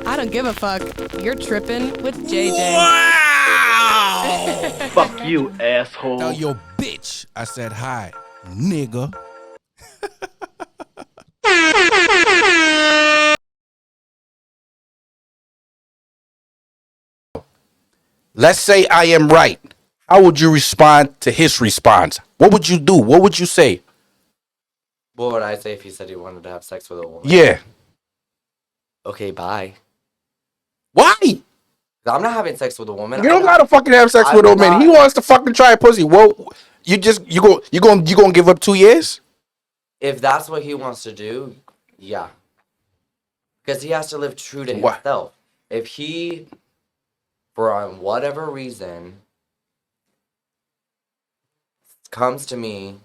I don't give a fuck. You're tripping with JJ. Wow! Fuck you, asshole. Tell your bitch I said hi, nigga. Let's say I am right. How would you respond to his response? What would you do? What would you say? What would I say if he said he wanted to have sex with a woman? Yeah. Okay, bye. Why? I'm not having sex with a woman. You don't gotta fucking have sex with a man. He wants to fucking try a pussy. Well, you gonna give up 2 years? If that's what he wants to do, yeah. Because he has to live true to What? himself. If he, for whatever reason, comes to me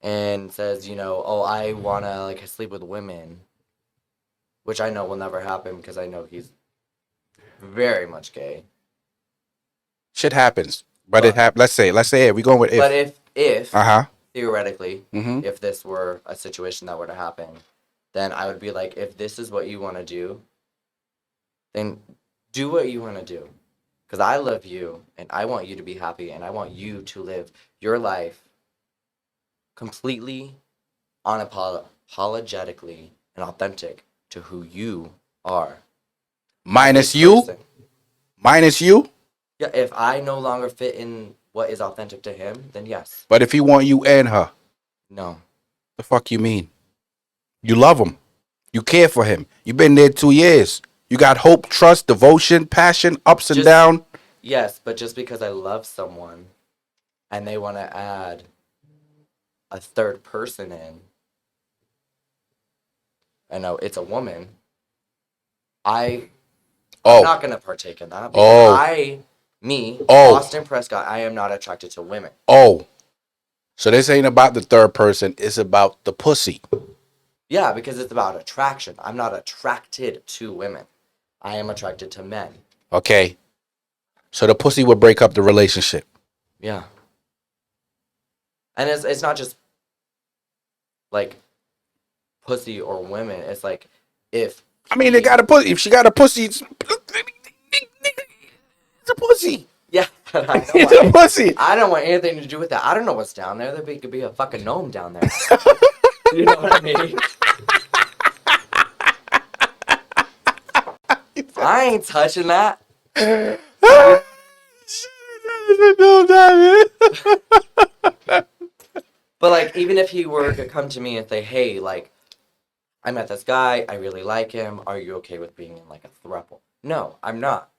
and says, oh, I wanna sleep with women, which I know will never happen because I know he's very much gay. Shit happens, but it happens. Let's say it. We going with if. But if theoretically, Mhm. if this were a situation that were to happen, then I would be like, if this is what you want to do, then do what you want to do. Because I love you, and I want you to be happy, and I want you to live your life completely, unapologetically, and authentic to who you are. Minus As a you? person. Minus you? Yeah, if I no longer fit in what is authentic to him, then yes. But if he want you and her, No. the fuck you mean? You love him. You care for him. You've been there 2 years. You got hope, trust, devotion, passion, ups and downs. Yes, but just because I love someone and they want to add a third person in, I know it's a woman, I'm not going to partake in that because Austin Prescott, I am not attracted to women. Oh. So this ain't about the third person. It's about the pussy. Yeah, because it's about attraction. I'm not attracted to women. I am attracted to men. Okay. So the pussy would break up the relationship. Yeah. And it's not just like pussy or women. It's like if they got a pussy. If she got a pussy, it's a pussy. Yeah, but I It's a pussy. I don't want anything to do with that. I don't know what's down there. There could be a fucking gnome down there. You know what I mean? I ain't touching that. But even if he were to come to me and say, hey, I met this guy, I really like him, are you okay with being in a throuple? No, I'm not.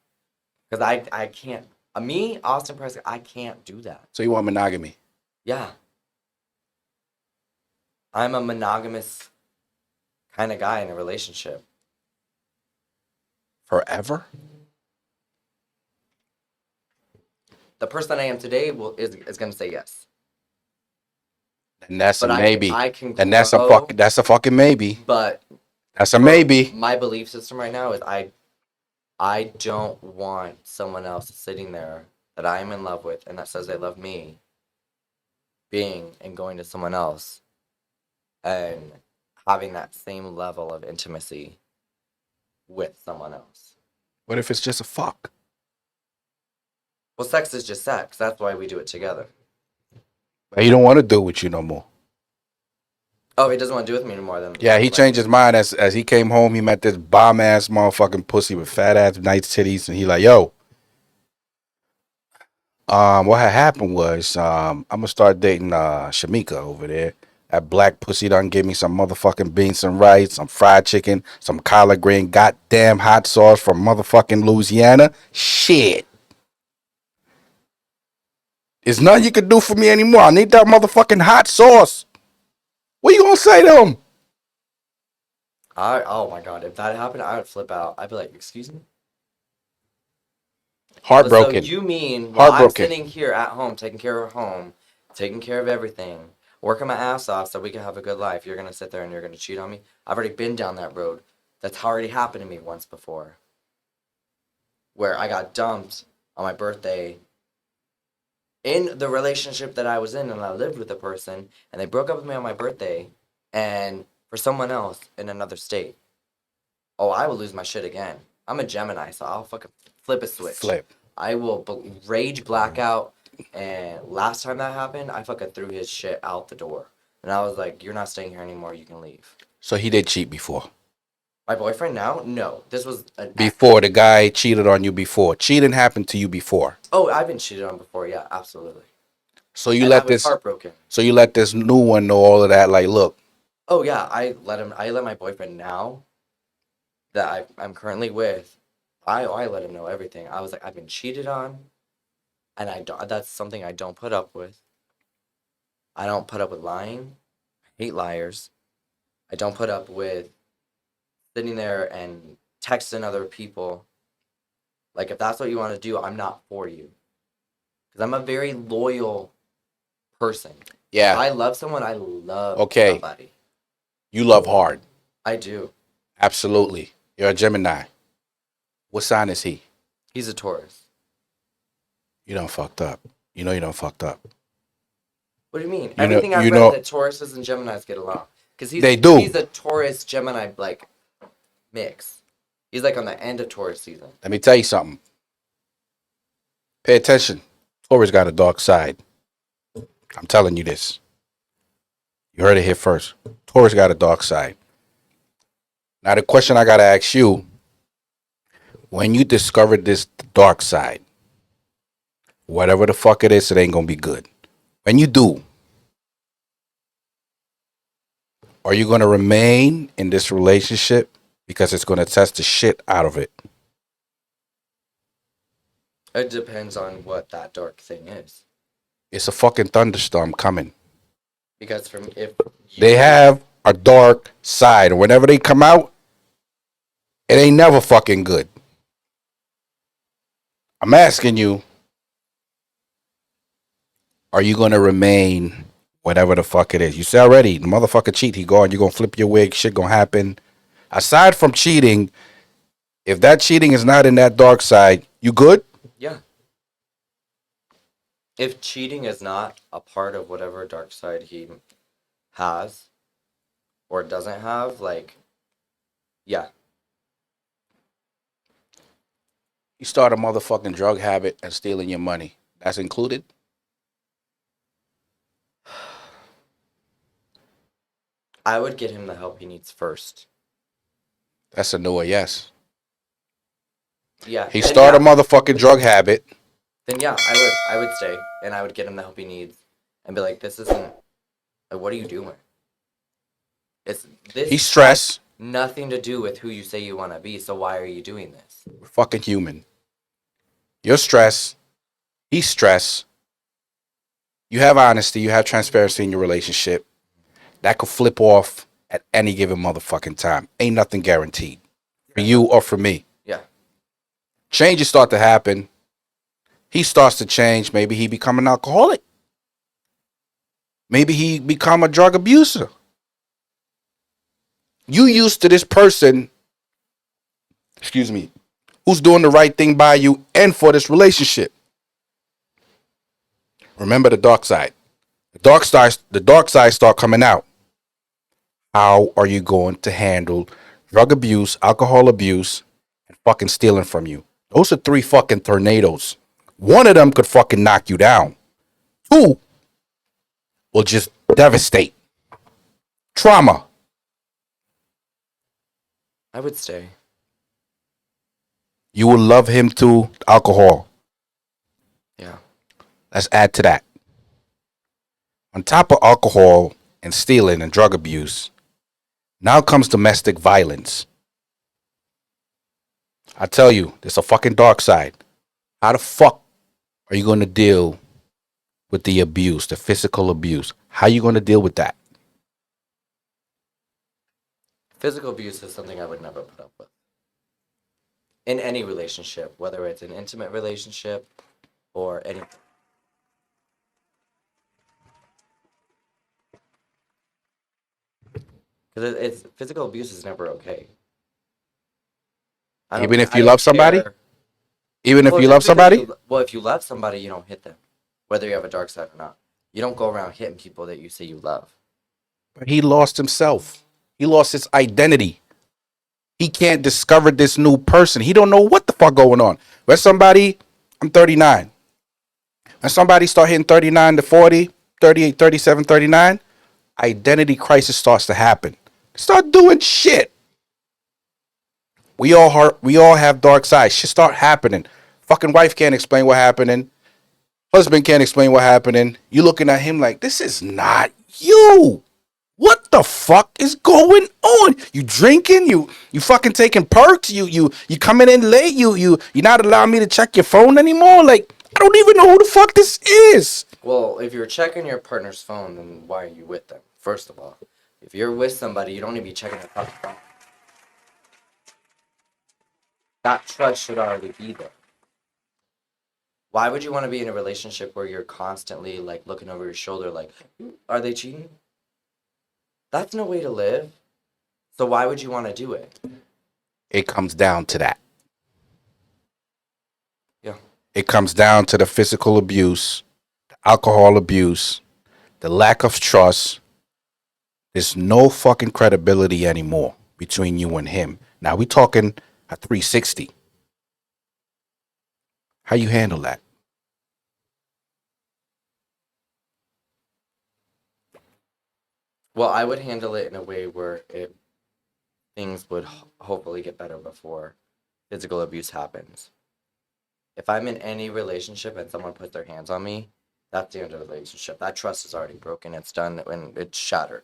Because I can't, me, Austin Prescott, I can't do that. So you want monogamy? Yeah. I'm a monogamous kind of guy in a relationship. Forever? The person I am today is going to say yes. And that's But a maybe. I can And that's a fucking maybe. But that's a maybe. My belief system right now is I don't want someone else sitting there that I am in love with and that says they love me being and going to someone else and having that same level of intimacy with someone else. What if it's just a fuck? Well, sex is just sex. That's why we do it together. He don't want to do it with you no more. Oh, he doesn't want to do it with me anymore then. Yeah, he changed his mind as he came home. He met this bomb ass motherfucking pussy with fat ass nice titties, and he like, yo. What had happened was I'm gonna start dating Shamika over there. That black pussy done give me some motherfucking beans and rice, some fried chicken, some collard green, goddamn hot sauce from motherfucking Louisiana. Shit. There's nothing you can do for me anymore. I need that motherfucking hot sauce. What you gonna say to him? Oh my god, if that happened, I would flip out. I'd be like, excuse me? Heartbroken. So you mean while I'm sitting here at home, taking care of home, taking care of everything, working my ass off so we can have a good life, you're going to sit there and you're going to cheat on me? I've already been down that road. That's already happened to me once before. Where I got dumped on my birthday in the relationship that I was in, and I lived with a person, and they broke up with me on my birthday, and for someone else in another state, oh, I will lose my shit again. I'm a Gemini, so I'll fucking flip a switch. Flip. I will rage blackout, and last time that happened, I fucking threw his shit out the door. And I was like, you're not staying here anymore, you can leave. So he did cheat before. My boyfriend now? No. This was an Before the guy cheated on you before. Cheating happened to you before. Oh, I've been cheated on before, yeah, absolutely. So you And I let was this heartbroken. So you let this new one know all of that, like, look. Oh yeah, I let my boyfriend now that I'm currently with, I let him know everything. I was like, I've been cheated on, and that's something I don't put up with. I don't put up with lying. I hate liars. I don't put up with sitting there and texting other people. Like, if that's what you want to do, I'm not for you. Because I'm a very loyal person. Yeah. If I love someone, I love somebody. You love hard. I do. Absolutely. You're a Gemini. What sign is he? He's a Taurus. You done fucked up. You know you done fucked up. What do you mean? You Everything know- I've you read know- that Tauruses and Geminis get along. Because They do. He's a Taurus Gemini like mix. He's like on the end of Taurus season. Let me tell you something. Pay attention. Taurus got a dark side. I'm telling you this. You heard it here first. Taurus got a dark side. Now the question I gotta ask you, when you discovered this dark side, whatever the fuck it is, it ain't gonna be good. When you do, are you gonna remain in this relationship because it's gonna test the shit out of it? It depends on what that dark thing is. It's a fucking thunderstorm coming. Because if They have a dark side. And whenever they come out, it ain't never fucking good. I'm asking you, are you going to remain whatever the fuck it is? You say already, the motherfucker cheat, he gone, you going to flip your wig, shit going to happen. Aside from cheating, if that cheating is not in that dark side, you good? Yeah. If cheating is not a part of whatever dark side he has or doesn't have, like, yeah. You start a motherfucking drug habit and stealing your money. That's included? I would get him the help he needs first. That's a no or yes. Yeah. He then started yeah, a motherfucking drug habit. Then yeah, I would stay and I would get him the help he needs and be like, this isn't, like, what are you doing? This He's stressed. has nothing to do with who you say you want to be, so why are you doing this? We're fucking human. You're stressed. He's stressed. You have honesty. You have transparency in your relationship. That could flip off at any given motherfucking time. Ain't nothing guaranteed for you or for me. Yeah. Changes start to happen. He starts to change. Maybe he become an alcoholic. Maybe he become a drug abuser. You used to this person, excuse me, who's doing the right thing by you and for this relationship. Remember the dark side. The dark side start coming out. How are you going to handle drug abuse, alcohol abuse, and fucking stealing from you? Those are 3 fucking tornadoes. One of them could fucking knock you down. 2 will just devastate. Trauma. I would stay. You will love him to alcohol. Yeah. Let's add to that. On top of alcohol and stealing and drug abuse, now comes domestic violence. I tell you, there's a fucking dark side. How the fuck are you going to deal with the abuse, the physical abuse? How are you going to deal with that? Physical abuse is something I would never put up with. In any relationship, whether it's an intimate relationship or anything. Because it's physical abuse is never okay. Even if I you don't love somebody? care. Even if Well, you just love because somebody? if you love somebody, you don't hit them. whether you have a dark side or not. You don't go around hitting people that you say you love. But he lost himself. He lost his identity. He can't discover this new person. He don't know what the fuck going on. When somebody, I'm 39. When somebody start hitting 39 to 40, 38, 37, 39, identity crisis starts to happen. Start doing shit. We all have dark sides. Shit start happening. Fucking wife can't explain what happening. Husband can't explain what happening. You looking at him like, this is not you. What the fuck is going on? You drinking? You fucking taking perks? You coming in late? You're not allowing me to check your phone anymore? Like, I don't even know who the fuck this is. Well, if you're checking your partner's phone, then why are you with them? First of all, if you're with somebody, you don't need to be checking their fucking phone. That trust should already be there. Why would you want to be in a relationship where you're constantly like looking over your shoulder like, are they cheating? That's no way to live. So why would you want to do it? It comes down to that. Yeah. It comes down to the physical abuse, the alcohol abuse, the lack of trust. There's no fucking credibility anymore between you and him. Now we talking a 360. How you handle that? Well, I would handle it in a way where things would hopefully get better before physical abuse happens. If I'm in any relationship and someone puts their hands on me, that's the end of the relationship. That trust is already broken. It's done and it's shattered.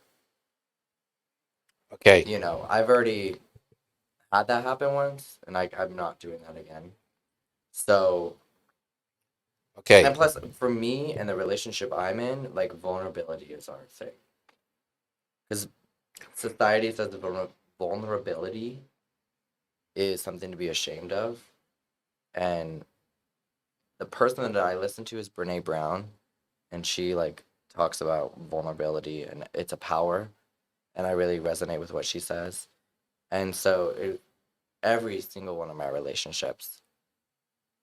Okay. You know, I've already had that happen once, and I'm not doing that again. So, Okay. and plus, for me and the relationship I'm in, like, vulnerability is our thing. Because society says the vulnerability is something to be ashamed of. And the person that I listen to is Brene Brown, and she, like, talks about vulnerability, and it's a power. And I really resonate with what she says. And so, every single one of my relationships,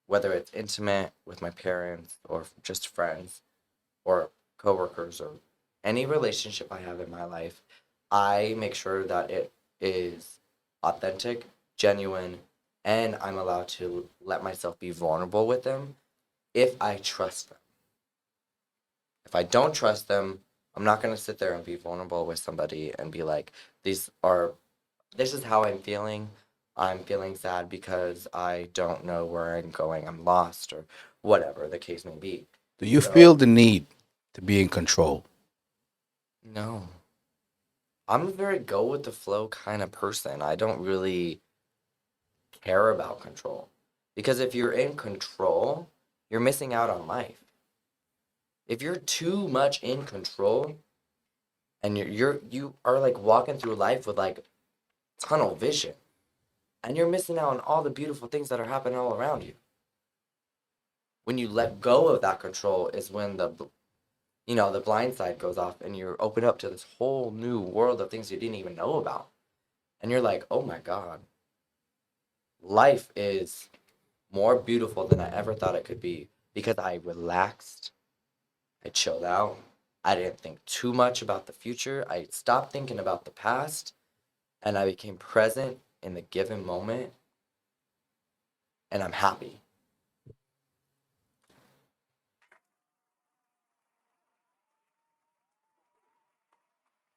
whether it's intimate with my parents or just friends or coworkers or any relationship I have in my life, I make sure that it is authentic, genuine, and I'm allowed to let myself be vulnerable with them if I trust them. If I don't trust them, I'm not going to sit there and be vulnerable with somebody and be like, this is how I'm feeling. I'm feeling sad because I don't know where I'm going. I'm lost or whatever the case may be. Do you So, feel the need to be in control? no. I'm a very go with the flow kind of person. I don't really care about control. Because if you're in control, you're missing out on life. If you're too much in control and you are like walking through life with like tunnel vision, and you're missing out on all the beautiful things that are happening all around you. When you let go of that control is when the blind side goes off and you're open up to this whole new world of things you didn't even know about. And you're like, oh my God, life is more beautiful than I ever thought it could be because I relaxed, I chilled out, I didn't think too much about the future, I stopped thinking about the past, and I became present in the given moment, and I'm happy.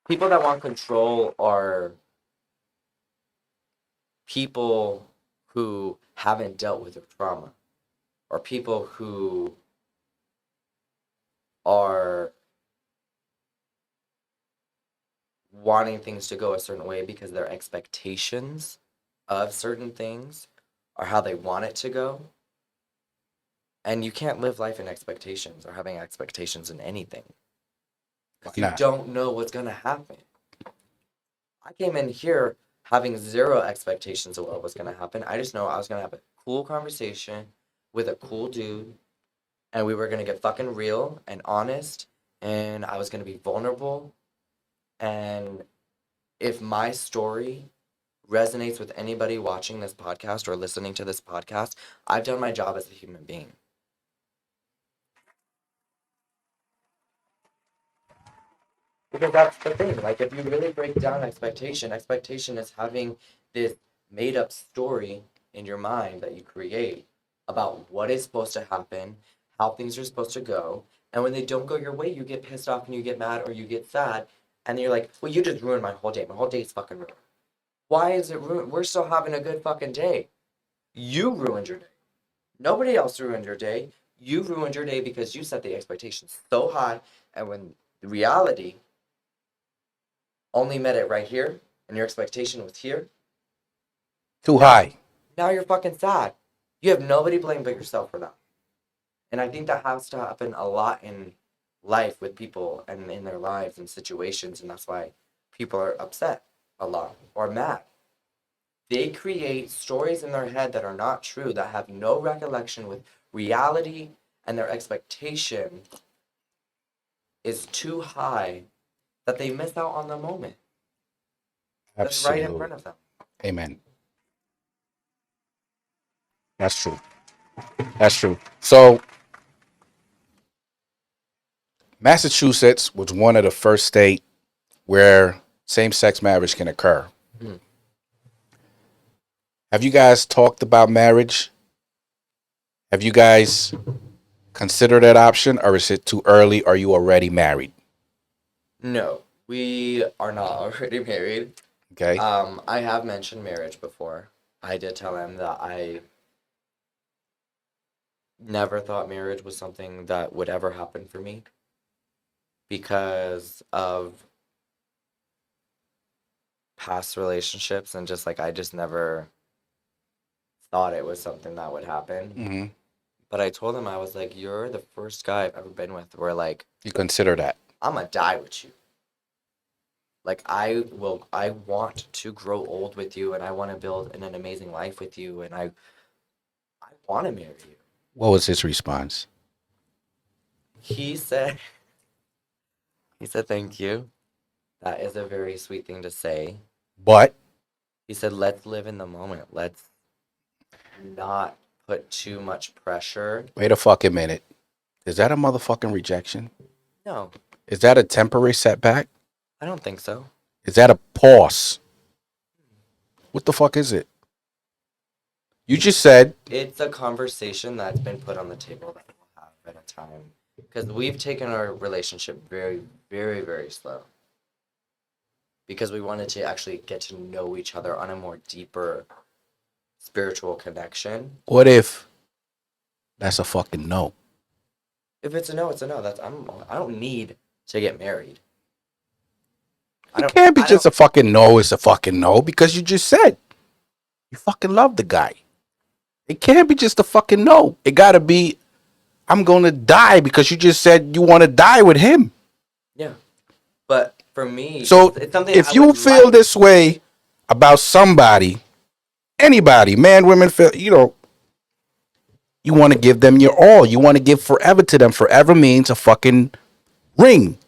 People that want control are people who haven't dealt with their trauma, or people who are wanting things to go a certain way because their expectations of certain things are how they want it to go. And you can't live life in expectations or having expectations in anything. Why Because you not? don't know what's going to happen. I came in here having zero expectations of what was going to happen. I just know I was going to have a cool conversation with a cool dude, and we were going to get fucking real and honest, and I was going to be vulnerable. And if my story resonates with anybody watching this podcast or listening to this podcast, I've done my job as a human being. Because that's the thing. Like, if you really break down expectation is having this made up story in your mind that you create about what is supposed to happen, how things are supposed to go. And when they don't go your way, you get pissed off and you get mad or you get sad. And then you're like, well, you just ruined my whole day. My whole day is fucking ruined. Why is it ruined? We're still having a good fucking day. You ruined your day. Nobody else ruined your day. You ruined your day because you set the expectations so high. And when the reality only met it right here, and your expectation was here, Too high. now you're fucking sad. You have nobody to blame but yourself for that. And I think that has to happen a lot in life with people and in their lives and situations, and that's why people are upset a lot or mad. They create stories in their head that are not true, that have no recollection with reality, and their expectation is too high that they miss out on the moment. That's right in front of them. Amen. That's true. That's true. So, Massachusetts was one of the first states where same-sex marriage can occur. Mhm. Have you guys talked about marriage? Have you guys considered that option, or is it too early? Are you already married? No, we are not already married. Okay. I have mentioned marriage before. I did tell him that I never thought marriage was something that would ever happen for me because of past relationships and just like I just never thought it was something that would happen. Mm-hmm. But I told him, I was like, you're the first guy I've ever been with where like You consider that? I'm gonna die with you. Like I want to grow old with you and I want to build an amazing life with you and I want to marry you. What was his response? He said thank you. That is a very sweet thing to say. But He said, let's live in the moment. Let's not put too much pressure. wait a fucking minute. Is that a motherfucking rejection? No, Is that a temporary setback? I don't think so. Is that a pause? What the fuck is it? You just said It's a conversation that's been put on the table that we'll have at a time. Because we've taken our relationship very, very, very slow. Because we wanted to actually get to know each other on a more deeper spiritual connection. what if that's a fucking no? If it's a no, it's a no. I don't need to get married. It can't be just a fucking no, it's a fucking no, because you just said you fucking love the guy. It can't be just a fucking no. It gotta be, I'm gonna die, because you just said you want to die with him. Yeah. But for me, So it's something if I you would feel like. this way about somebody, anybody, man, women, feel, you want to give them your all. You want to give forever to them. Forever means a fucking ring.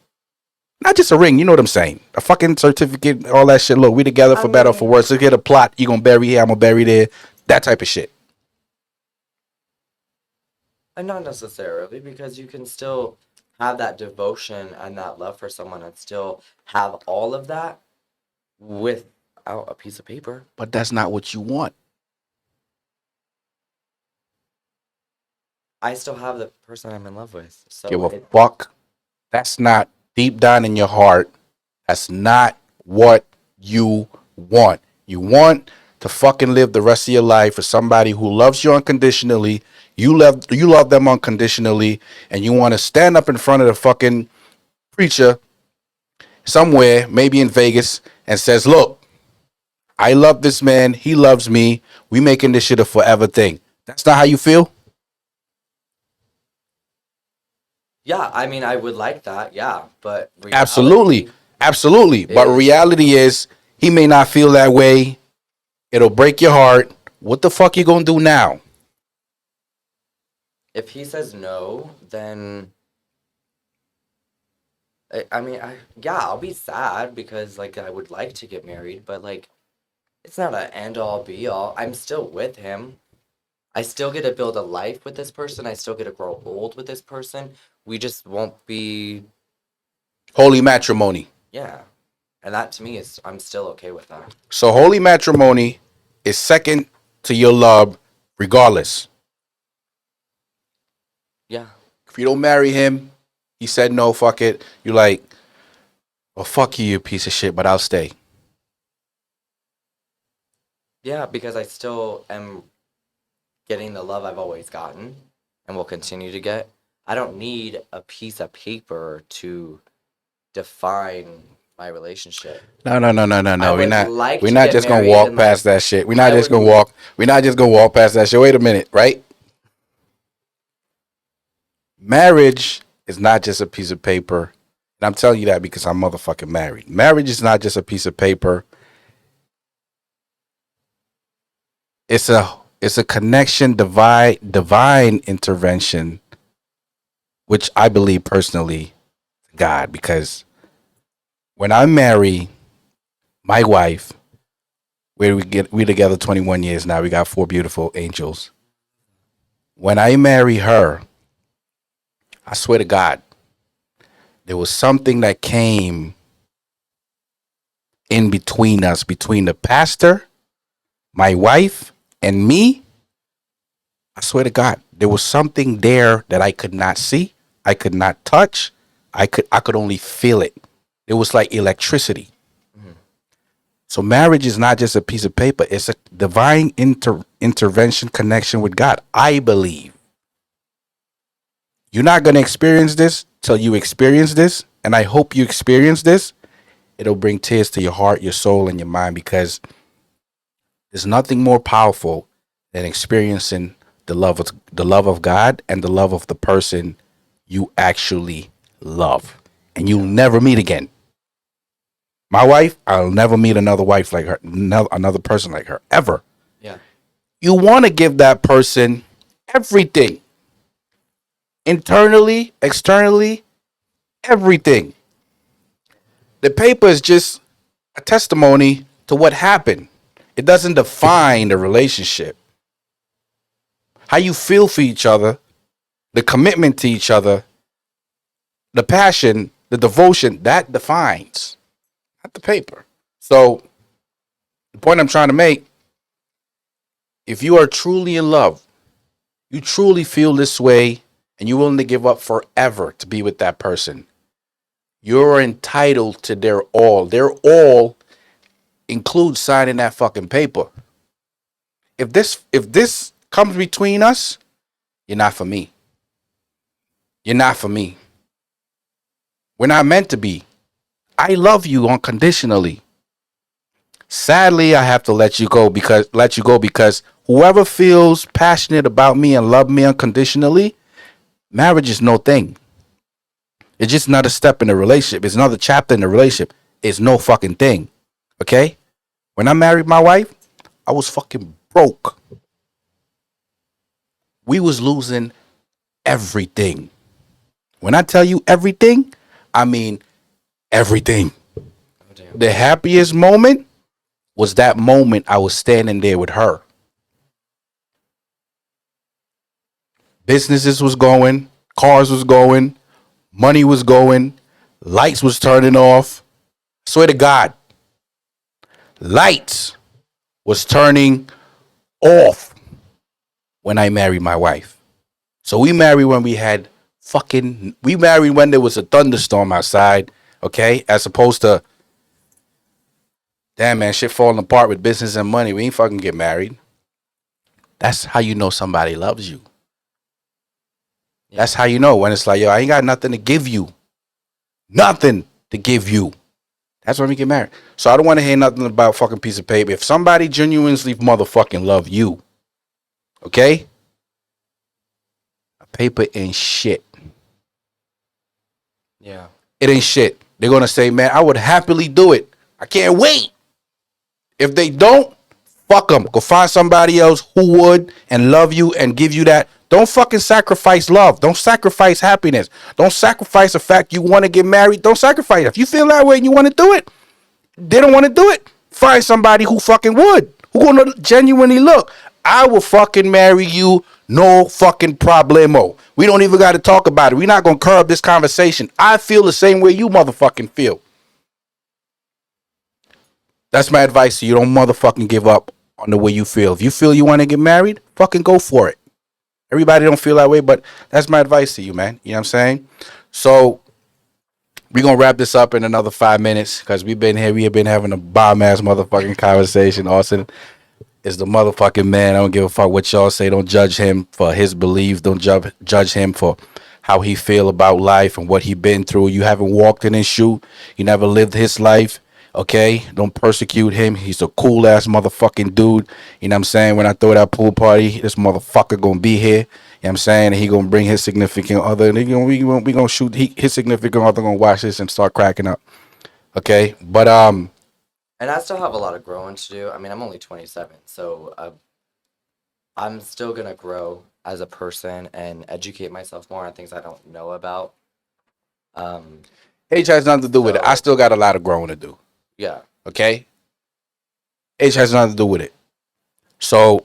Not just a ring, you know what I'm saying? A fucking certificate, all that shit. Look, we together for better or for worse. Let's get a plot. You gonna bury here, I'm gonna bury there. That type of shit. And not necessarily, because you can still have that devotion and that love for someone and still have all of that without a piece of paper. But that's not what you want. I still have the person I'm in love with. So Give a fuck. That's not deep down in your heart. That's not what you want. You want to fucking live the rest of your life for somebody who loves you unconditionally. You love them unconditionally, and you want to stand up in front of the fucking preacher somewhere, maybe in Vegas, and says, "Look, I love this man. He loves me. We making this shit a forever thing." That's not how you feel? yeah, I mean, I would like that, yeah, but Absolutely. Absolutely. But reality is, he may not feel that way. It'll break your heart. What the fuck you gonna do now? if he says no, then I mean, yeah, I'll be sad because like I would like to get married, but like it's not an end all be all. I'm still with him. I still get to build a life with this person. I still get to grow old with this person. We just won't be Holy matrimony. Yeah. And that to me is, I'm still okay with that. So holy matrimony is second to your love, regardless. Yeah. If you don't marry him, he said no, fuck it. You're like, well, fuck you, you piece of shit, but I'll stay. Yeah, because I still am getting the love I've always gotten and will continue to get. I don't need a piece of paper to define my relationship. No. I We're would not. like We're to not get just gonna married walk in past like that shit. We're not I just would gonna walk. We're not just gonna walk past that shit. Wait a minute, right? Marriage is not just a piece of paper, and I'm telling you that because I'm motherfucking married. Marriage is not just a piece of paper. It's a connection, divine intervention, which I believe personally, God, because when I marry my wife, we together 21 years now. We got 4 beautiful angels. When I marry her, I swear to God, there was something that came in between us, between the pastor, my wife, and me. I swear to God, there was something there that I could not see, I could not touch, I could only feel it. It was like electricity. So marriage is not just a piece of paper; it's a divine intervention connection with God. I believe you're not going to experience this till you experience this, and I hope you experience this. It'll bring tears to your heart, your soul, and your mind because there's nothing more powerful than experiencing the love of God and the love of the person you actually love, and you'll never meet again. My wife, I'll never meet another wife like her, another person like her, ever. Yeah. You want to give that person everything, internally, externally, everything. The paper is just a testimony to what happened. It doesn't define the relationship. How you feel for each other, the commitment to each other, the passion, the devotion, that defines, not the paper. So the point I'm trying to make, if you are truly in love, you truly feel this way, and you're willing to give up forever to be with that person, you're entitled to their all. Their all includes signing that fucking paper. If this comes between us, you're not for me. You're not for me. We're not meant to be. I love you unconditionally. Sadly, I have to let you go because whoever feels passionate about me and love me unconditionally, marriage is no thing. It's just another step in the relationship. It's another chapter in the relationship. It's no fucking thing. Okay? When I married my wife, I was fucking broke. We was losing everything. When I tell you everything, I mean everything. Oh, damn. The happiest moment was that moment I was standing there with her. Businesses was going, cars was going, money was going, lights was turning off. Swear to God, lights was turning off when I married my wife. So we married when we married when there was a thunderstorm outside, okay? As opposed to, damn man, shit falling apart with business and money. We ain't fucking get married. That's how you know somebody loves you. Yeah. That's how you know when it's like, yo, I ain't got nothing to give you. Nothing to give you. That's when we get married. So I don't want to hear nothing about fucking piece of paper. If somebody genuinely motherfucking love you, okay? A paper ain't shit. Yeah. It ain't shit. They're going to say, man, I would happily do it. I can't wait. If they don't, fuck them. Go find somebody else who would and love you and give you that. Don't fucking sacrifice love. Don't sacrifice happiness. Don't sacrifice the fact you want to get married. Don't sacrifice it. If you feel that way and you want to do it, they don't want to do it. Find somebody who fucking would. Who gonna genuinely look. I will fucking marry you. No fucking problemo. We don't even got to talk about it. We're not gonna curb this conversation. I feel the same way you motherfucking feel. That's my advice to you. Don't motherfucking give up on the way you feel. If you feel you want to get married, fucking go for it. Everybody don't feel that way, but that's my advice to you, man. You know what I'm saying? So we're gonna wrap this up in another 5 minutes because we've been here. We have been having a bomb ass motherfucking conversation. Austin is the motherfucking man. I don't give a fuck what y'all say. Don't judge him for his beliefs. Don't judge him for how he feel about life and what he been through. You haven't walked in his shoe. You never lived his life. Okay? Don't persecute him. He's a cool ass motherfucking dude. You know what I'm saying? When I throw that pool party, this motherfucker gonna be here. You know what I'm saying? And he gonna bring his significant other. And we gonna shoot his significant other gonna watch this and start cracking up. Okay? But And I still have a lot of growing to do. I mean, I'm only 27, so I'm still gonna grow as a person and educate myself more on things I don't know about. age has nothing to do with it. I still got a lot of growing to do. Yeah. Okay? Age has nothing to do with it. So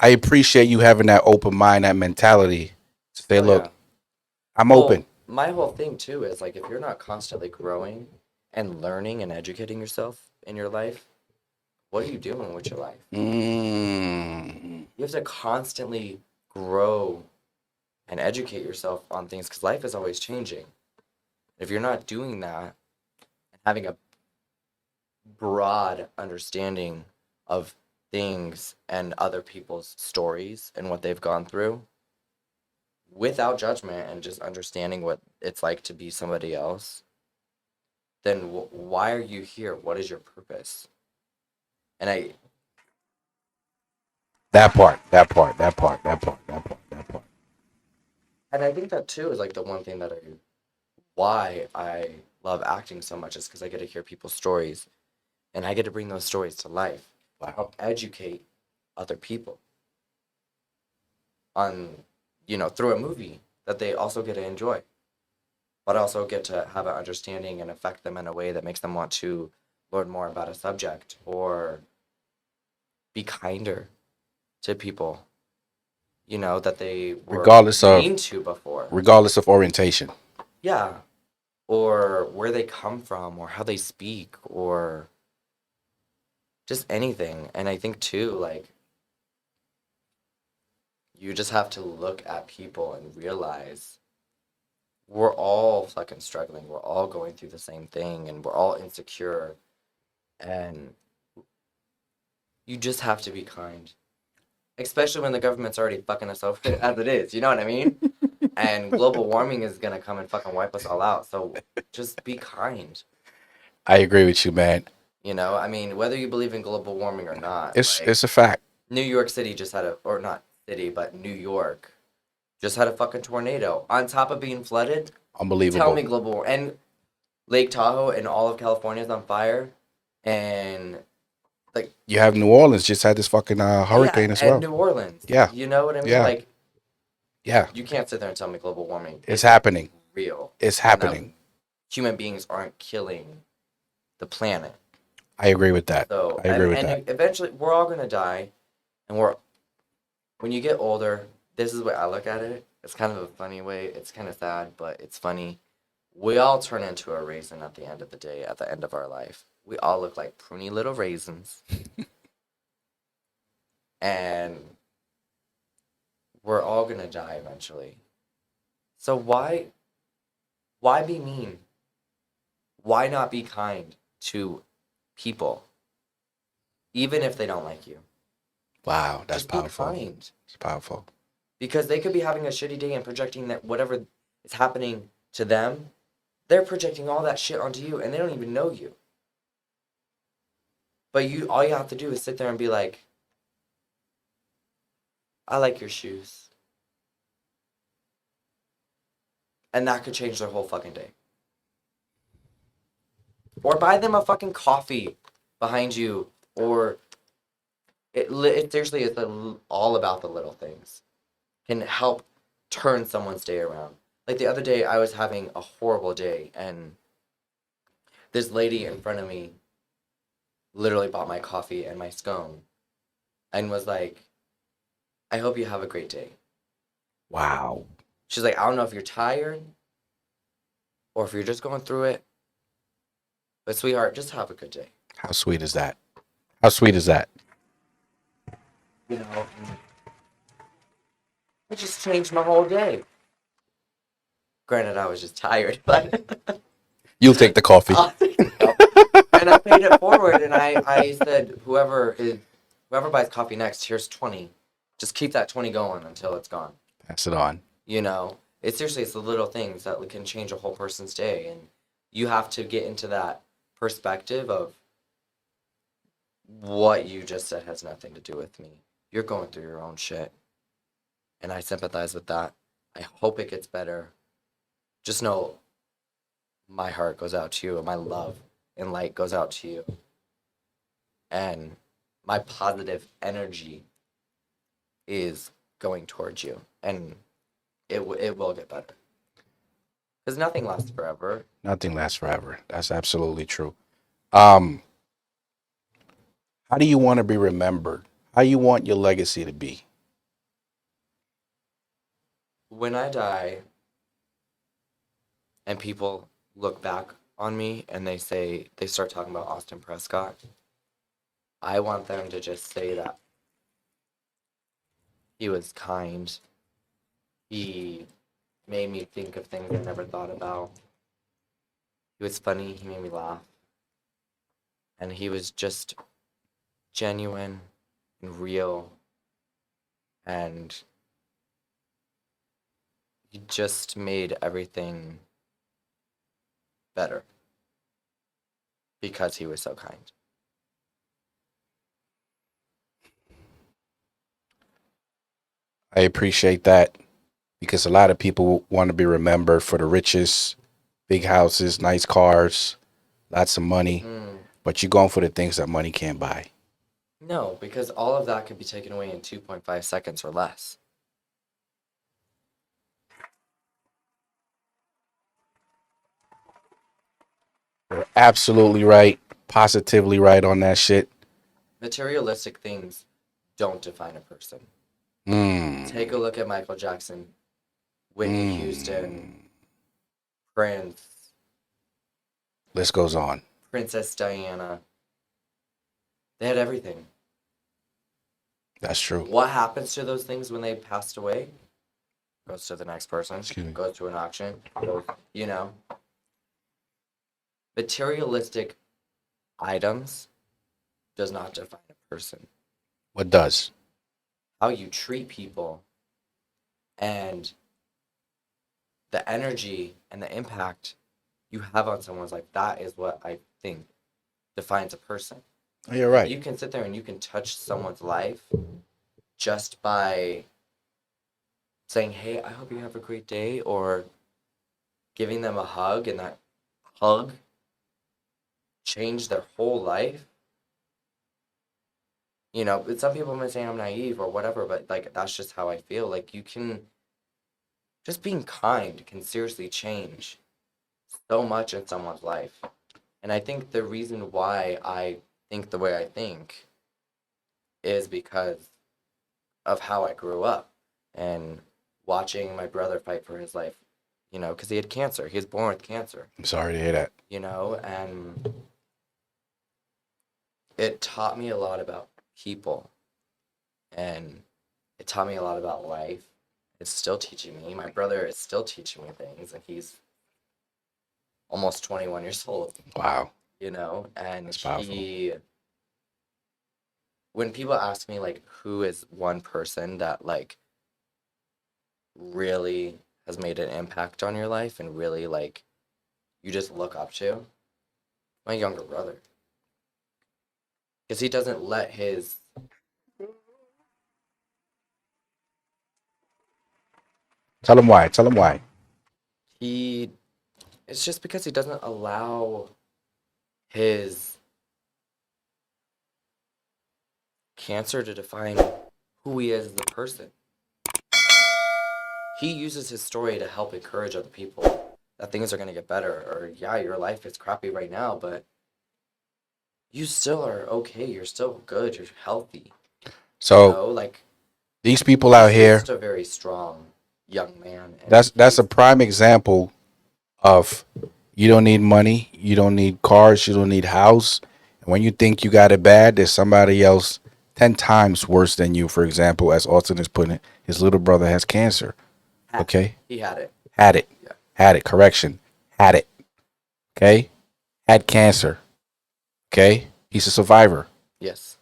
I appreciate you having that open mind, that mentality to say, look, Yeah. I'm Well, open. my whole thing too is like if you're not constantly growing and learning and educating yourself in your life, what are you doing with your life? Mm. You have to constantly grow and educate yourself on things because life is always changing. If you're not doing that and having a broad understanding of things and other people's stories and what they've gone through without judgment and just understanding what it's like to be somebody else, then why are you here? What is your purpose? And That part. I think that too is like the one thing that why I love acting so much is because I get to hear people's stories and I get to bring those stories to life. Wow. Help educate other people on, through a movie that they also get to enjoy, but also get to have an understanding and affect them in a way that makes them want to learn more about a subject or be kinder to people, that they were mean to before. Regardless of orientation. Yeah. Or where they come from or how they speak or just anything. And I think too, like, you just have to look at people and realize we're all fucking struggling. We're all going through the same thing and we're all insecure. And you just have to be kind. Especially when the government's already fucking us over as it is. You know what I mean? And global warming is going to come and fucking wipe us all out. So just be kind. I agree with you, man. I mean, whether you believe in global warming or not. It's a fact. New York City just had or not city, but New York just had a fucking tornado. On top of being flooded. Unbelievable. Tell me global warming. And Lake Tahoe and all of California is on fire. And like. You have New Orleans just had this fucking hurricane as well. And New Orleans. Yeah. You know what I mean? Yeah. Like. Yeah. You can't sit there and tell me global warming. It's happening. Real. It's happening. Human beings aren't killing the planet. I agree with that. So, I agree with that. And eventually, we're all gonna die, and when you get older, this is the way I look at it. It's kind of a funny way. It's kind of sad, but it's funny. We all turn into a raisin at the end of the day, at the end of our life. We all look like pruny little raisins, and we're all gonna die eventually. So why be mean? Why not be kind to people, even if they don't like you? Wow, that's Just powerful. Be kind. It's powerful. Because they could be having a shitty day and projecting that whatever is happening to them, they're projecting all that shit onto you, and they don't even know you. But all you have to do is sit there and be like, I like your shoes. And that could change their whole fucking day. Or buy them a fucking coffee behind you. Or it seriously is all about the little things. Can help turn someone's day around. Like the other day, I was having a horrible day. And this lady in front of me literally bought my coffee and my scone. And was like, I hope you have a great day. Wow. She's like, I don't know if you're tired. Or if you're just going through it. But sweetheart, just have a good day. How sweet is that? How sweet is that? You know, and it just changed my whole day. Granted, I was just tired, but You'll take the coffee. I'll take the cup. And I paid it forward, and I said, whoever buys coffee next, here's 20. Just keep that 20 going until it's gone. Pass it on. You know, it's the little things that can change a whole person's day, and you have to get into that perspective of what you just said has nothing to do with me. You're going through your own shit, and I sympathize with that. I hope it gets better. Just know my heart goes out to you, and my love and light goes out to you, and my positive energy is going towards you, and it will get better. Because nothing lasts forever. Nothing lasts forever. That's absolutely true. How do you want to be remembered? How you want your legacy to be? When I die and people look back on me and they start talking about Austin Prescott, I want them to just say that he was kind. He made me think of things I never thought about. He was funny. He made me laugh. And he was just genuine and real. And he just made everything better because he was so kind. I appreciate that because a lot of people want to be remembered for the riches, big houses, nice cars, lots of money, but you're going for the things that money can't buy. No, because all of that could be taken away in 2.5 seconds or less. You're absolutely right, positively right on that shit. Materialistic things don't define a person. Take a look at Michael Jackson, Whitney Houston, Prince. List goes on. Princess Diana. They had everything. That's true. What happens to those things when they passed away? Goes to the next person. Excuse me. Goes to an auction. You know. Materialistic items does not define a person. What does? How you treat people and the energy and the impact you have on someone's life, that is what I think defines a person. Oh, you're right. You can sit there and you can touch someone's life just by saying, hey, I hope you have a great day, or giving them a hug, and that hug changed their whole life. You know, some people may say I'm naive or whatever, but like that's just how I feel. Like you can, just being kind can seriously change so much in someone's life. And I think the reason why I think the way I think is because of how I grew up and watching my brother fight for his life, you know, because he had cancer. He was born with cancer. I'm sorry to hear that. You know, and it taught me a lot about people, and it taught me a lot about life. It's still teaching me. My brother is still teaching me things, and he's almost 21 years old. Wow. You know, and That's powerful. When people ask me, like, who is one person that, like, really has made an impact on your life and really, like, you just look up to, my younger brother. Because he doesn't let his... Tell him why. Tell him why. It's just because he doesn't allow his cancer to define who he is as a person. He uses his story to help encourage other people that things are going to get better. Or, yeah, your life is crappy right now, but you still are okay. You're still good. You're healthy. So, you know, like, these people out here, just a very strong young man. that's a prime example of you don't need money, you don't need cars, you don't need house. When you think you got it bad, there's somebody else 10 times worse than you. For example, as Austin is putting it, his little brother has cancer. Okay? He had it. Had it. Yeah. Had it. Correction. Had it. Okay? Had cancer. Okay? He's a survivor. Yes.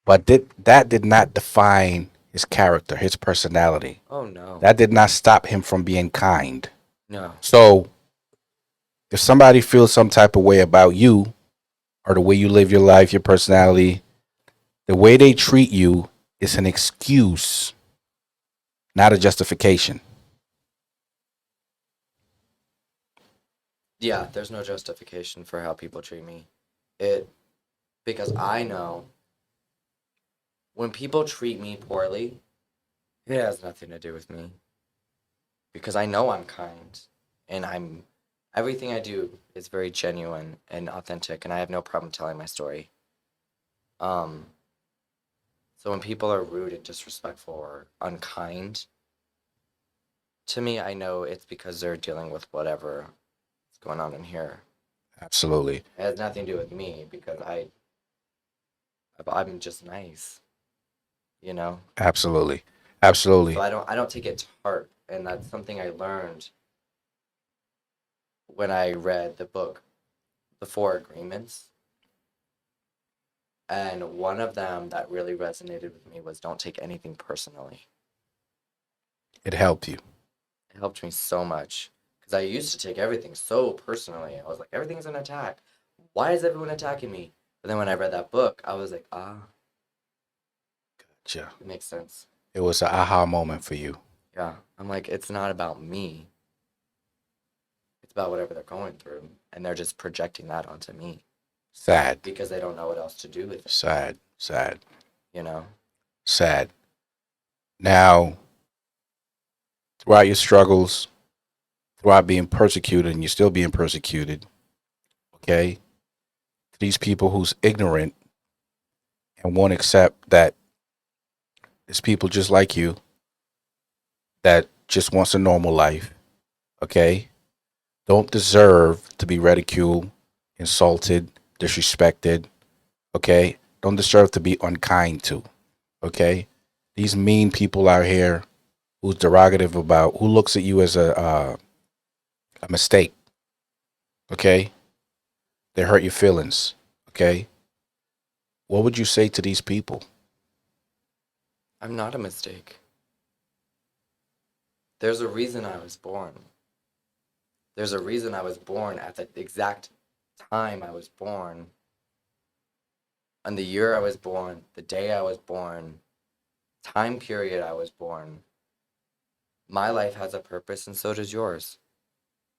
But that did not define his character, his personality. Oh no. That did not stop him from being kind. No. So if somebody feels some type of way about you or the way you live your life, your personality, the way they treat you is an excuse, not a justification. Yeah, there's no justification for how people treat me. Because I know when people treat me poorly, it has nothing to do with me. Because I know I'm kind and everything I do is very genuine and authentic, and I have no problem telling my story. Um so when people are rude and disrespectful or unkind to me, I know it's because they're dealing with whatever is going on in here. Absolutely. It has nothing to do with me because I'm just nice, you know. Absolutely. So Absolutely. I don't take it to heart, and that's something I learned when I read the book, The Four Agreements. And one of them that really resonated with me was don't take anything personally. It helped you. It helped me so much because I used to take everything so personally. I was like, everything's an attack. Why is everyone attacking me? But then when I read that book, I was like, Gotcha. it makes sense. It was an aha moment for you. Yeah. I'm like, it's not about me. It's about whatever they're going through. And they're just projecting that onto me Sad. because they don't know what else to do with it, Sad. Sad. you know? Sad. Now, throughout your struggles, throughout being persecuted, and you're still being persecuted, okay? These people who's ignorant and won't accept that it's people just like you that just wants a normal life, okay? Don't deserve to be ridiculed, insulted, disrespected, okay? Don't deserve to be unkind to, okay? These mean people out here who's derogative about, who looks at you as a mistake, okay? They hurt your feelings, okay? What would you say to these people? I'm not a mistake. There's a reason I was born. There's a reason I was born at the exact time I was born. On the year I was born, the day I was born, time period I was born. My life has a purpose and so does yours.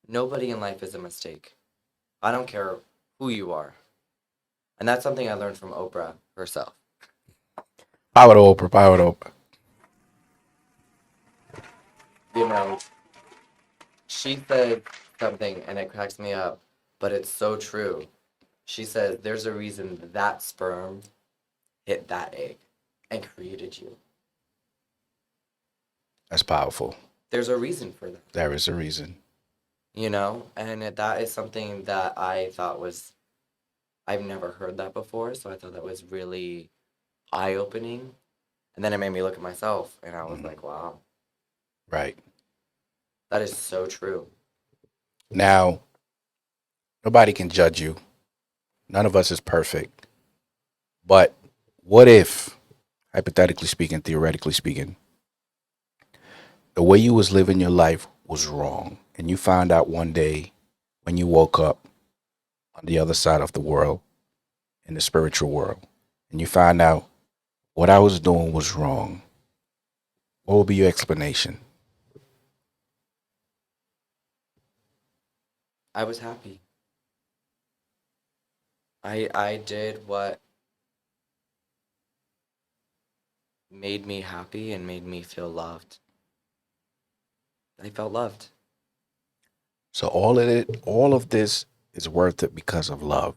Nobody in life is a mistake. I don't care who you are. And that's something I learned from Oprah herself. Power to Oprah, power to Oprah. You know, she said something and it cracks me up, but it's so true. She says there's a reason that sperm hit that egg and created you. That's powerful. There's a reason for that. There is a reason. You know, and that is something that I thought was, I've never heard that before, so I thought that was really eye-opening. And then it made me look at myself, and I was like, wow, Right. that is so true. Now, nobody can judge you. None of us is perfect. But what if, hypothetically speaking, theoretically speaking, the way you was living your life was wrong, and you found out one day when you woke up on the other side of the world, in the spiritual world, and you found out what I was doing was wrong, what would be your explanation? I was happy. I did what made me happy and made me feel loved. I felt loved. So all of this is worth it because of love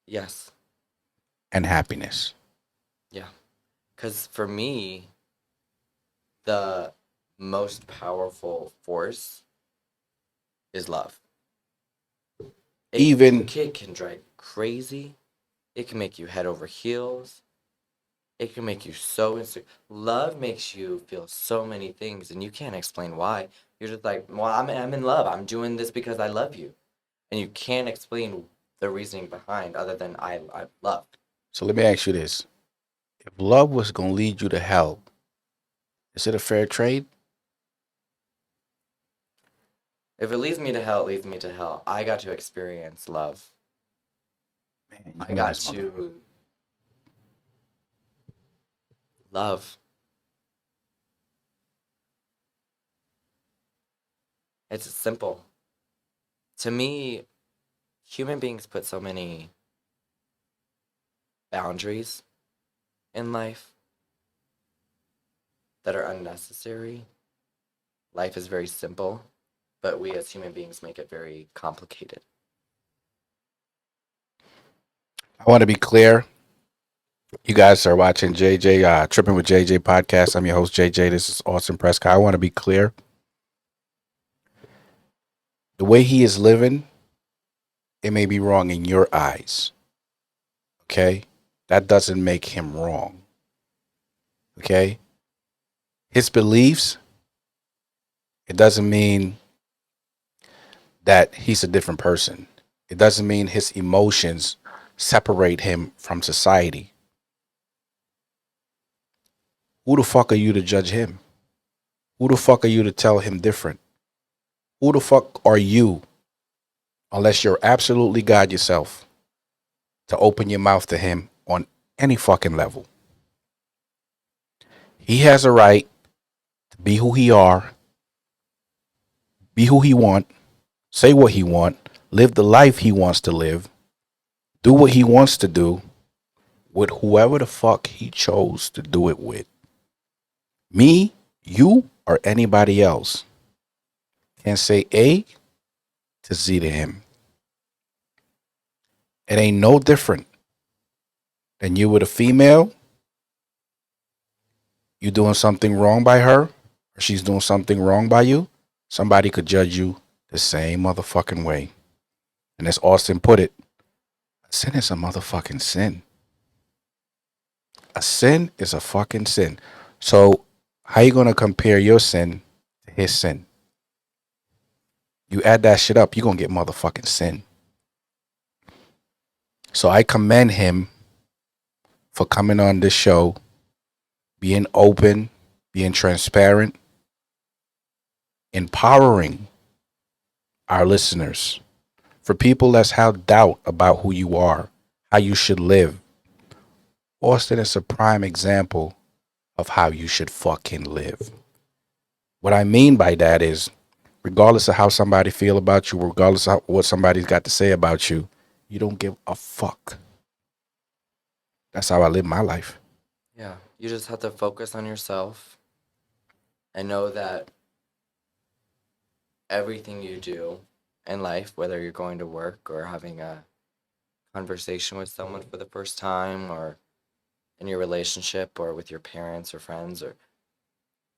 Yes. and happiness. Yeah. Because for me, the most powerful force is love. Even Kid can drive you crazy. It can make you head over heels. It can make you so insecure. Love makes you feel so many things, and you can't explain why. You're just like, well, I'm in love. I'm doing this because I love you, and you can't explain the reasoning behind other than I love. so let me ask you this: if love was gonna lead you to hell, is it a fair trade? If it leads me to hell, it leads me to hell. I got to experience love. Man, I you know got this motherfucker. to love. It's simple. To me, human beings put so many boundaries in life that are unnecessary. Life is very simple, but we as human beings make it very complicated. I want to be clear. You guys are watching JJ Tripping with JJ podcast. I'm your host JJ. This is Austin Prescott. I want to be clear. The way he is living, it may be wrong in your eyes. Okay? That doesn't make him wrong. Okay? His beliefs, it doesn't mean that he's a different person. It doesn't mean his emotions separate him from society. Who the fuck are you to judge him? Who the fuck are you to tell him different? Who the fuck are you, unless you're absolutely God yourself, to open your mouth to him on any fucking level? He has a right to be who he are, be who he want, say what he want, live the life he wants to live, do what he wants to do with whoever the fuck he chose to do it with. Me, you, or anybody else can say A to Z to him. It ain't no different than you with a female. You doing something wrong by her, or she's doing something wrong by you. Somebody could judge you the same motherfucking way. And as Austin put it, a sin is a motherfucking sin. A sin is a fucking sin. So how you gonna compare your sin to his sin? You add that shit up, you're gonna get motherfucking sin. So I commend him for coming on this show, being open, being transparent, empowering our listeners. For people that's have doubt about who you are, how you should live, Austin is a prime example of how you should fucking live. What I mean by that is, regardless of how somebody feel about you, regardless of what somebody's got to say about you, you don't give a fuck. That's how I live my life. Yeah, you just have to focus on yourself and know that everything you do in life, whether you're going to work or having a conversation with someone for the first time, or in your relationship, or with your parents or friends, or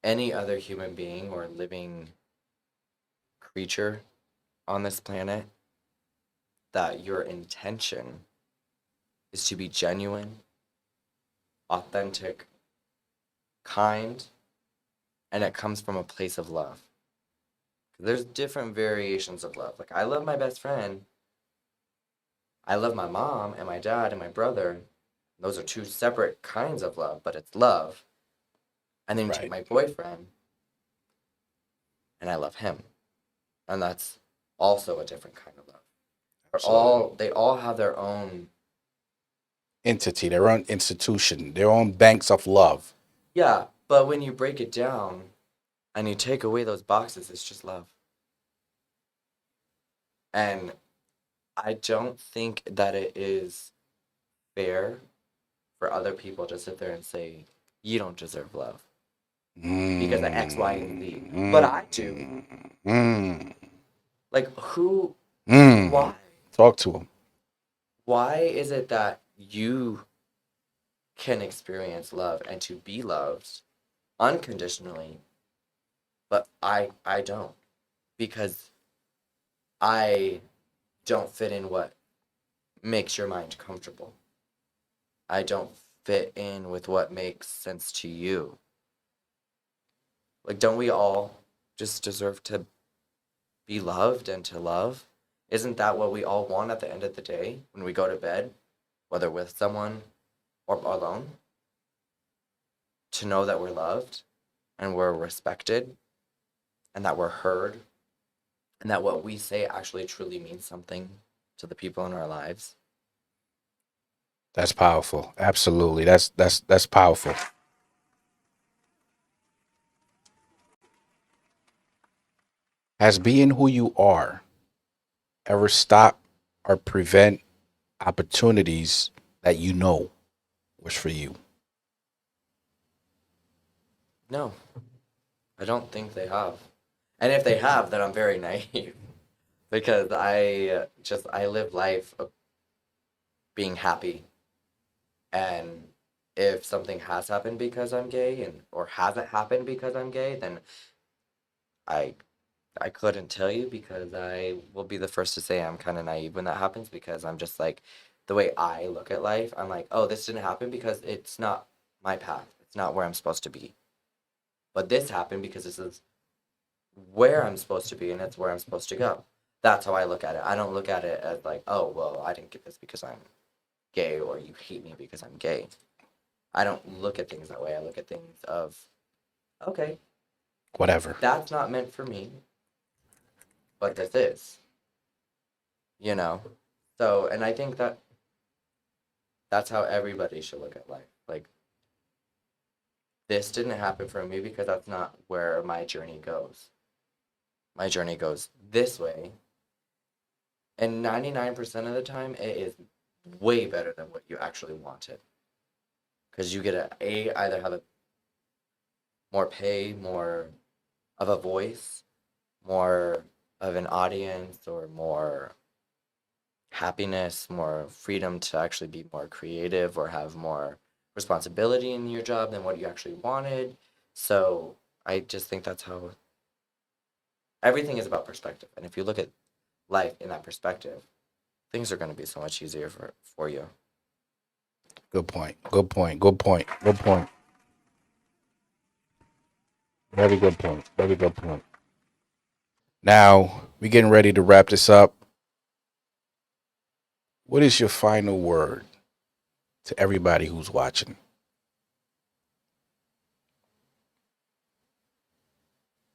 any other human being or living creature on this planet, that your intention is to be genuine, authentic, kind, and it comes from a place of love. There's different variations of love. Like, I love my best friend. I love my mom and my dad and my brother. Those are two separate kinds of love, but it's love. And then you take my boyfriend, and I love him. And that's also a different kind of love. They all have their own Entity, their own institution, their own banks of love. Yeah, but when you break it down and you take away those boxes, it's just love. And I don't think that it is fair for other people to sit there and say, you don't deserve love because of X, Y, and Z. But I do. Like, who, why? Talk to him. Why is it that you can experience love and to be loved unconditionally, But I don't, because I don't fit in what makes your mind comfortable. I don't fit in with what makes sense to you. Like, don't we all just deserve to be loved and to love? Isn't that what we all want at the end of the day when we go to bed, whether with someone or alone? To know that we're loved and we're respected and that we're heard and that what we say actually truly means something to the people in our lives. That's powerful. Absolutely. That's powerful. Has being who you are ever stop or prevent opportunities that you know was for you? No, I don't think they have. And if they have, then I'm very naive because I live life of being happy. And if something has happened because I'm gay and or hasn't happened because I'm gay, then I I couldn't tell you because I will be the first to say I'm kind of naive when that happens because I'm just like the way I look at life, I'm like, "Oh, this didn't happen because it's not my path. It's not where I'm supposed to be. But this happened because this is where I'm supposed to be and it's where I'm supposed to go." That's how I look at it. I don't look at it as like, "Oh, well, I didn't get this because I'm gay or you hate me because I'm gay." I don't look at things that way. I look at things of, "Okay, Whatever. that's not meant for me, but this is." You know? So, and I think that that's how everybody should look at life. Like, this didn't happen for me because that's not where my journey goes. My journey goes this way, and 99% of the time, it is way better than what you actually wanted. Because you get either have a more pay, more of a voice, more of an audience, or more happiness, more freedom to actually be more creative or have more responsibility in your job than what you actually wanted. So I just think that's how everything is about perspective. And if you look at life in that perspective, things are going to be so much easier for you. Good point. Good point. Good point. Good point. Very good point. Very good point. Now, we're getting ready to wrap this up. What is your final word to everybody who's watching?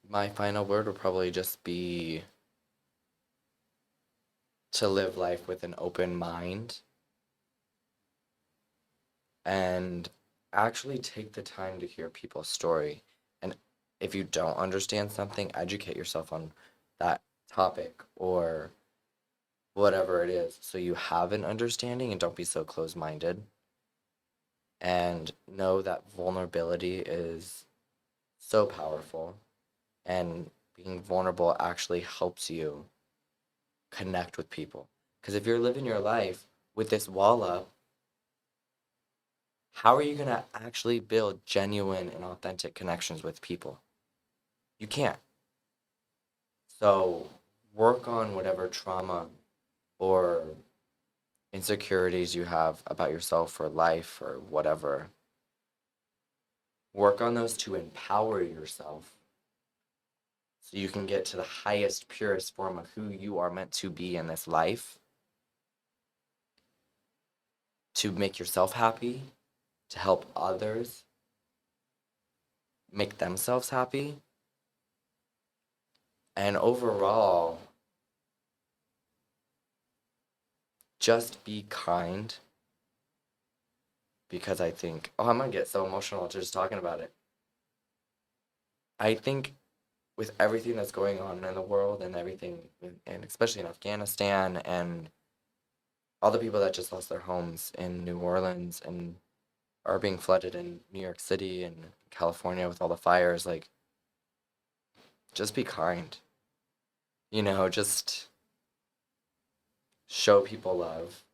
My final word would probably just be to live life with an open mind and actually take the time to hear people's story. And if you don't understand something, educate yourself on that topic or whatever it is so you have an understanding and don't be so close minded. And know that vulnerability is so powerful, and being vulnerable actually helps you connect with people. Because if you're living your life with this wall up, how are you going to actually build genuine and authentic connections with people? You can't. So work on whatever trauma or insecurities you have about yourself or life or whatever. Work on those to empower yourself so you can get to the highest, purest form of who you are meant to be in this life, to make yourself happy, to help others make themselves happy, and overall, just be kind. Because I think, oh, I'm gonna get so emotional just talking about it. I think with everything that's going on in the world and everything, and especially in Afghanistan and all the people that just lost their homes in New Orleans and are being flooded in New York City and California with all the fires, like, just be kind. Just show people love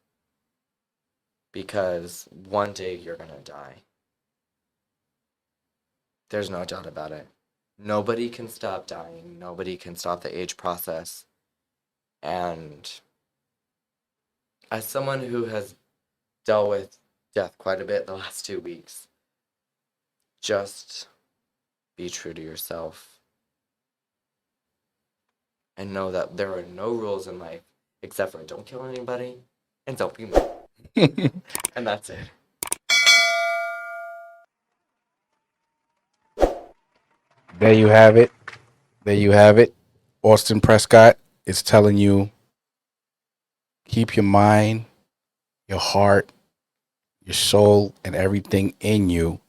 because one day you're gonna die. There's no doubt about it. Nobody can stop dying. Nobody can stop the age process. And as someone who has dealt with death quite a bit the last 2 weeks, just be true to yourself. And know that there are no rules in life except for don't kill anybody and don't be mean. And that's it. There you have it. There you have it. Austin Prescott is telling you, keep your mind, your heart, your soul, and everything in you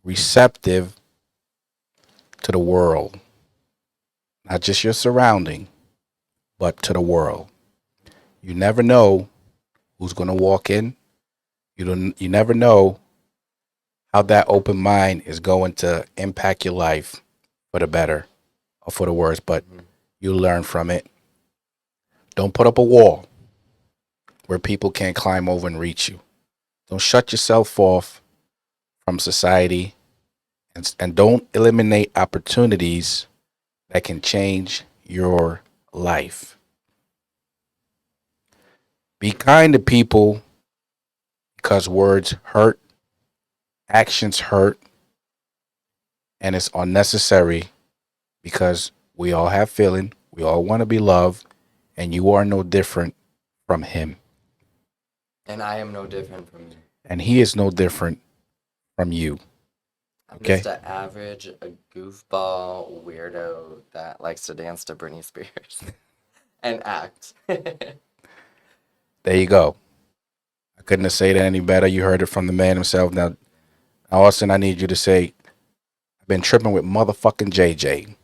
receptive to the world. Not just your surrounding, but to the world. You never know who's going to walk in. You never know how that open mind is going to impact your life for the better or for the worse, but you learn from it. Don't put up a wall where people can't climb over and reach you. Don't shut yourself off from society, and don't eliminate opportunities that can change your life. Be kind to people because words hurt, actions hurt, and it's unnecessary because we all have feeling, we all want to be loved, and you are no different from him. And I am no different from you. And he is no different from you. I'm Okay. just an average, a goofball weirdo that likes to dance to Britney Spears and act. There you go. I couldn't have said it any better. You heard it from the man himself. Now, Austin, I need you to say, I've been tripping with motherfucking JJ.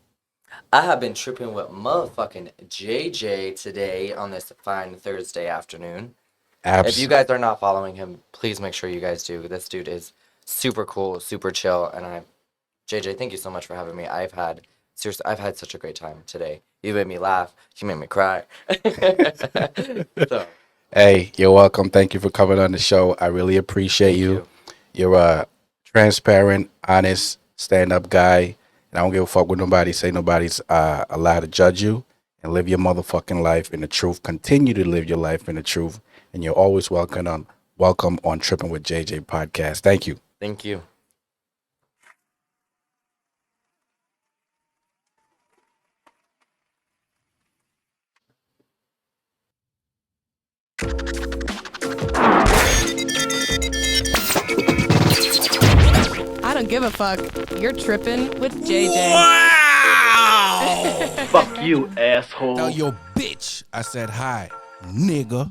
I have been tripping with motherfucking JJ today on this fine Thursday afternoon. If you guys are not following him, please make sure you guys do. This dude is super cool, super chill, and JJ, thank you so much for having me. I've had such a great time today. You made me laugh. You made me cry. So, hey, you're welcome. Thank you for coming on the show. I really appreciate you. You're a transparent, honest, stand-up guy, and I don't give a fuck what nobody say. Nobody's allowed to judge you, and live your motherfucking life in the truth. Continue to live your life in the truth, and you're always welcome on Tripping with JJ podcast. Thank you. thank you. I don't give a fuck. You're tripping with JJ. Fuck you, asshole. Tell your bitch I said hi, nigga.